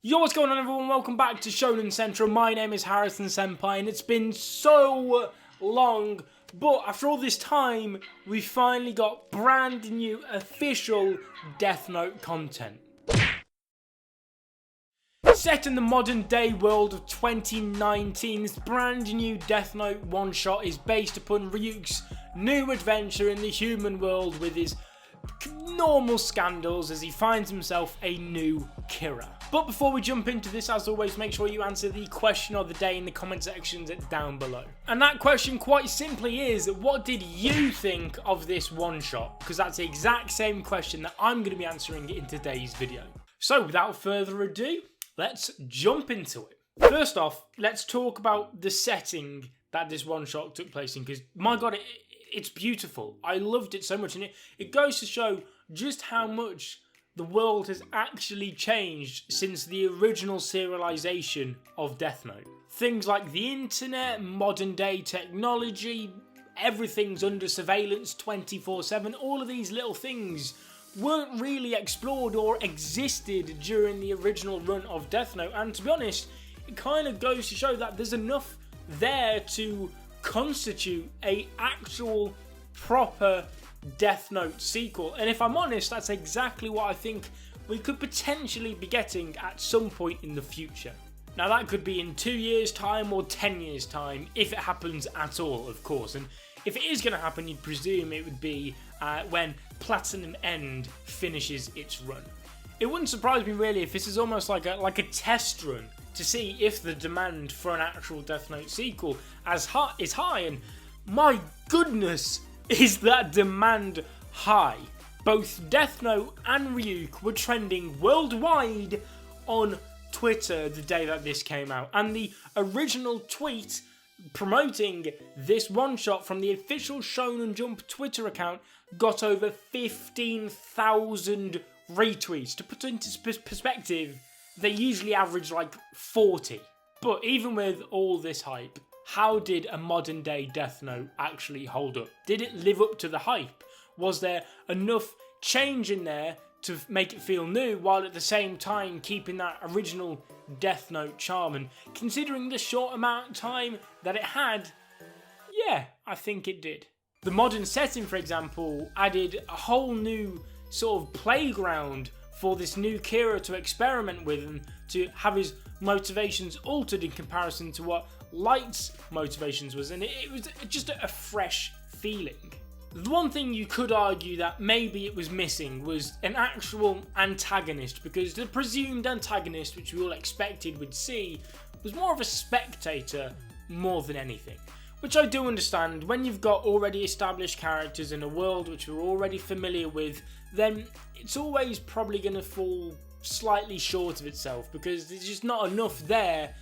Yo, what's going on everyone? Welcome back to Shonen Central. My name is Harrison Senpai and it's been so long, but after all this time, we finally got brand new official Death Note content. Set in the modern day world of 2019, this brand new Death Note one-shot is based upon Ryuk's new adventure in the human world with his normal scandals as he finds himself a new Kira. But before we jump into this, as always, make sure you answer the question of the day in the comment sections down below. And that question quite simply is, what did you think of this one-shot? Because that's the exact same question that I'm going to be answering in today's video. So without further ado, let's jump into it. First off, let's talk about the setting that this one-shot took place in, because my god, it's beautiful. I loved it so much, and it goes to show just how much the world has actually changed since the original serialization of Death Note. Things like the internet, modern day technology, everything's under surveillance 24/7, all of these little things weren't really explored or existed during the original run of Death Note, and to be honest, it kind of goes to show that there's enough there to constitute a actual proper Death Note sequel. And if I'm honest, that's exactly what I think we could potentially be getting at some point in the future. Now that could be in 2 years time or 10 years time, if it happens at all, of course. And if it is going to happen, you'd presume it would be when Platinum End finishes its run. It wouldn't surprise me really if this is almost like a test run to see if the demand for an actual Death Note sequel is high, and my goodness, is that demand high. Both Death Note and Ryuk were trending worldwide on Twitter the day that this came out, and the original tweet promoting this one-shot from the official Shonen Jump Twitter account got over 15,000 retweets. To put into perspective, they usually average like 40. But even with all this hype, how did a modern day Death Note actually hold up? Did it live up to the hype? Was there enough change in there to make it feel new while at the same time keeping that original Death Note charm? And considering the short amount of time that it had, yeah, I think it did. The modern setting, for example, added a whole new sort of playground for this new Kira to experiment with and to have his motivations altered in comparison to what Light's motivations was, and it was just a fresh feeling. The one thing you could argue that maybe it was missing was an actual antagonist, because the presumed antagonist, which we all expected we'd see, was more of a spectator more than anything. Which I do understand. When you've got already established characters in a world which we're already familiar with, then it's always probably going to fall slightly short of itself, because there's just not enough there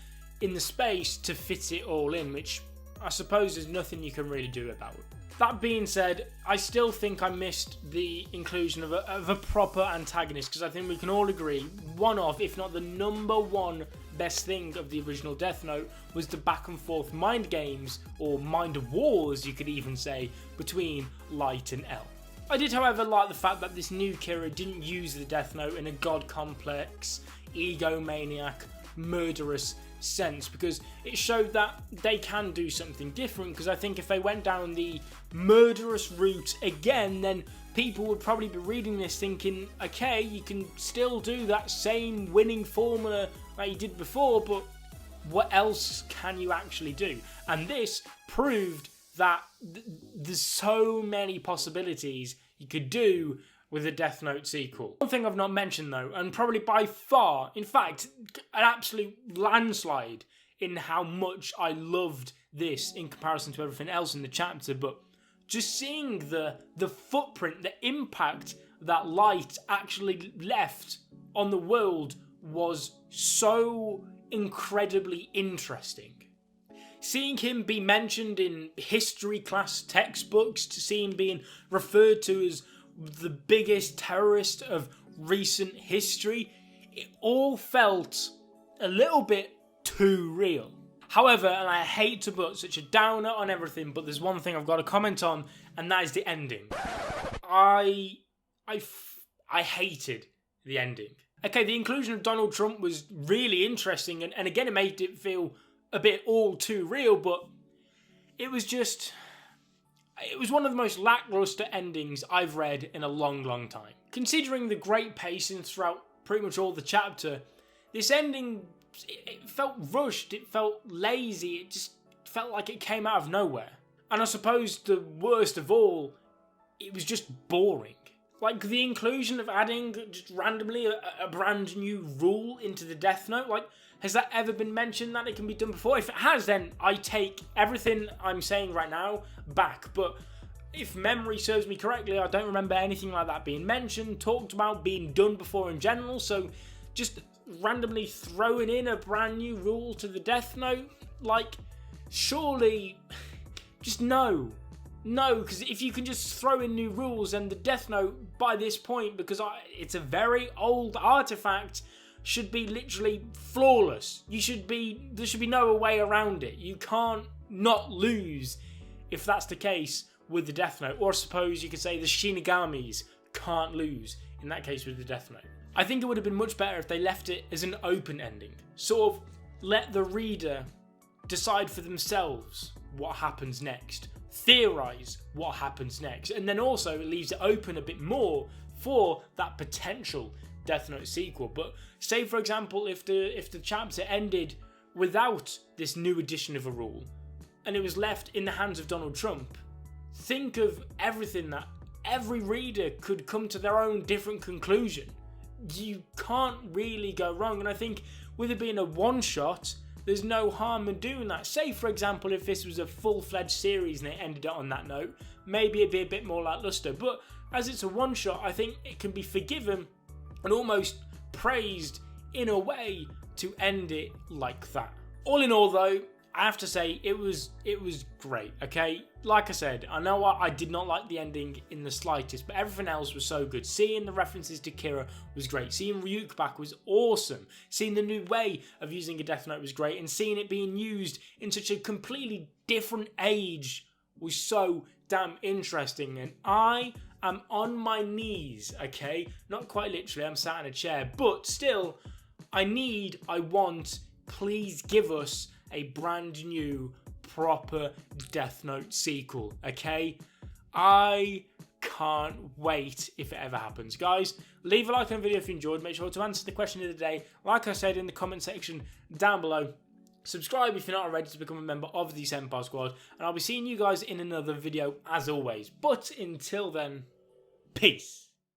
in the space to fit it all in, which I suppose there's nothing you can really do about it. That being said, I still think I missed the inclusion of a proper antagonist, because I think we can all agree one of, if not the number one best thing of the original Death Note was the back and forth mind games, or mind wars you could even say, between Light and L. I did however like the fact that this new Kira didn't use the Death Note in a god complex, egomaniac, murderous sense, because it showed that they can do something different. Because I think if they went down the murderous route again, then people would probably be reading this thinking, okay, you can still do that same winning formula that you did before, but what else can you actually do? And this proved that there's so many possibilities you could do with a Death Note sequel. One thing I've not mentioned though, and probably by far, in fact, an absolute landslide in how much I loved this in comparison to everything else in the chapter, but just seeing the footprint, the impact that Light actually left on the world was so incredibly interesting. Seeing him be mentioned in history class textbooks, to see him being referred to as the biggest terrorist of recent history, it all felt a little bit too real. However, and I hate to put such a downer on everything, but there's one thing I've got to comment on, and that is the ending. I hated the ending. Okay, the inclusion of Donald Trump was really interesting, and again, it made it feel a bit all too real, but it was one of the most lackluster endings I've read in a long, long time. Considering the great pacing throughout pretty much all the chapter, this ending, it felt rushed, it felt lazy, it just felt like it came out of nowhere. And I suppose the worst of all, it was just boring. Like, the inclusion of adding just randomly a brand new rule into the Death Note, like, has that ever been mentioned that it can be done before? If it has, then I take everything I'm saying right now back. But if memory serves me correctly, I don't remember anything like that being mentioned, talked about, being done before in general. So just randomly throwing in a brand new rule to the Death Note, like, surely, just no. No, because if you can just throw in new rules, and the Death Note, by this point, because it's a very old artifact, should be literally flawless. There should be no way around it. You can't not lose if that's the case with the Death Note. Or I suppose you could say the Shinigamis can't lose in that case with the Death Note. I think it would have been much better if they left it as an open ending. Sort of let the reader decide for themselves what happens next. Theorize what happens next, and then also it leaves it open a bit more for that potential Death Note sequel. But say, for example, if the chapter ended without this new addition of a rule and it was left in the hands of Donald Trump, think of everything that every reader could come to their own different conclusion. You can't really go wrong, and I think with it being a one-shot, there's no harm in doing that. Say, for example, if this was a full-fledged series and it ended it on that note, maybe it'd be a bit more lackluster. But as it's a one-shot, I think it can be forgiven and almost praised in a way to end it like that. All in all, though, I have to say it was great, okay? Like I said, I know I did not like the ending in the slightest, but everything else was so good. Seeing the references to Kira was great. Seeing Ryuk back was awesome. Seeing the new way of using a Death Note was great. And seeing it being used in such a completely different age was so damn interesting. And I am on my knees, okay? Not quite literally, I'm sat in a chair. But still, I want, please give us a brand new, proper Death Note sequel, okay? I can't wait if it ever happens. Guys, leave a like on the video if you enjoyed. Make sure to answer the question of the day, like I said in the comment section down below. Subscribe if you're not already to become a member of the Senpai Squad. And I'll be seeing you guys in another video as always. But until then, peace.